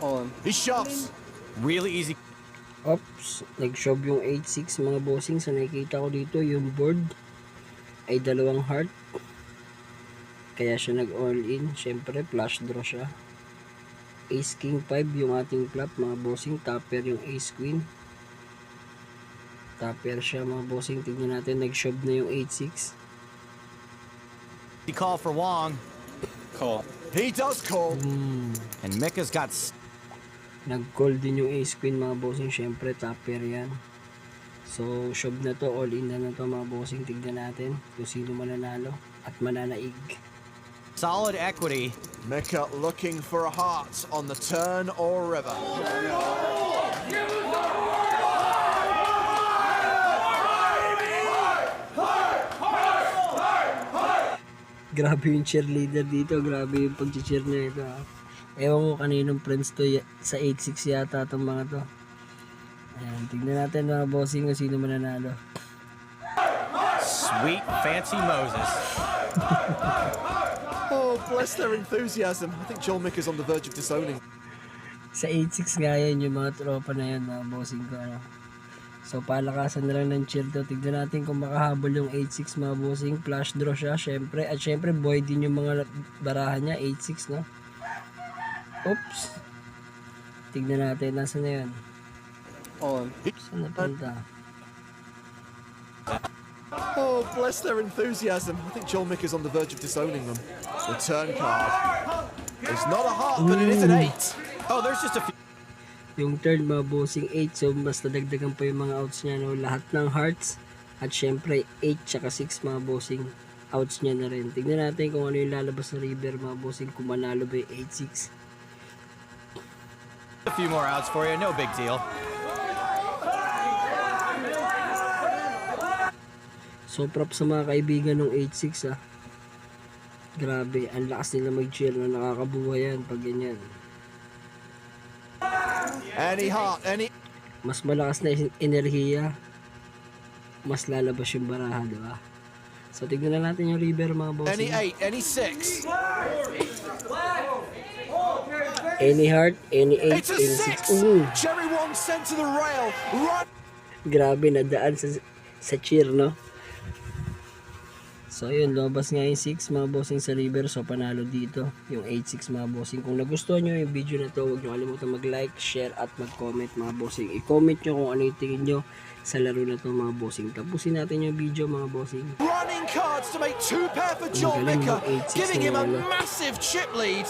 On. He shoves. Really easy. Ops, nag-shove yung 8-6 mga bossing. Sa nakikita ko dito, yung board ay dalawang heart. Kaya siya nag-all in. Siyempre, flush draw siya. Ace King 5 yung ating flop mga bossing. Topper yung Ace Queen. Topper siya mga bossing. Tignan natin, nag-shove na yung 8-6. He call for Wong. Call. He does call. And Mika's got Nag-call din yung Ace Queen mga bossing. Siyempre, topper yan. So, shove na to. All in na to mga bossing. Tignan natin kung sino mananalo at mananaig. solid equity. Mika looking for a heart on the turn or river. Grabe yung cheerleader dito. Grabe yung pag-cheer na ito. Ewan ko kaninong friends to. Sa 8-6 yata itong mga to. Ayan, tignan natin mga bossing kung sino mananalo. Sweet fancy Moses. Oh, bless their enthusiasm. I think Joel Mika's on the verge of disowning. Sa 8-6 nga yan yung mga tropa na yan mga bossing ko. Ano. So palakasan na lang ng cheer to. Tignan natin kung makahabol yung 8-6 mga bossing. Flash draw siya syempre. At syempre boy din yung mga barahan niya. 8-6 no. Oops. Tignan natin. Nasaan na yan? On. Saan napunta? Oh, bless their enthusiasm. I think Joel Mika's on the verge of disowning them. The turn card. It's not a heart, but it is an 8. Oh, there's just a few. Yung third mga bossing 8. So mas nadagdagan pa yung mga outs niya. No? Lahat ng hearts. At syempre 8 tsaka 6 mga bossing. Outs niya na rin. Tignan natin kung ano yung lalabas na river mga bossing. Kung manalo ba yung 8-6. A few more outs for you, no big deal. So prop sa mga kaibigan ng 8-6 ah. Grabe, ang lakas nila mag-cheer na nakakabuhay yan pag ganyan. Any heart, any. Mas malakas na enerhiya, mas lalabas yung baraha, di ba? So tignan na natin yung river mga Any bossing. 8, any 6. Any heart, any 8, It's a any 6. 6. Cherry Wong sent to the rail. Right. Grabe, nadaan sa cheer, no? So yun, lumabas nga yung 6 mga bossing sa river. So panalo dito yung 8-6 mga bossing. Kung nagustuhan nyo yung video na to, huwag nyo kalimutan mag-like, share at mag-comment mga bossing. I-comment nyo kung ano yung tingin nyo sa laro na to mga bossing. Tapusin natin yung video mga bossing. Running cards to make 2 pair for Joel galing Mika, ng 8-6 giving him a na yun, massive chip lead.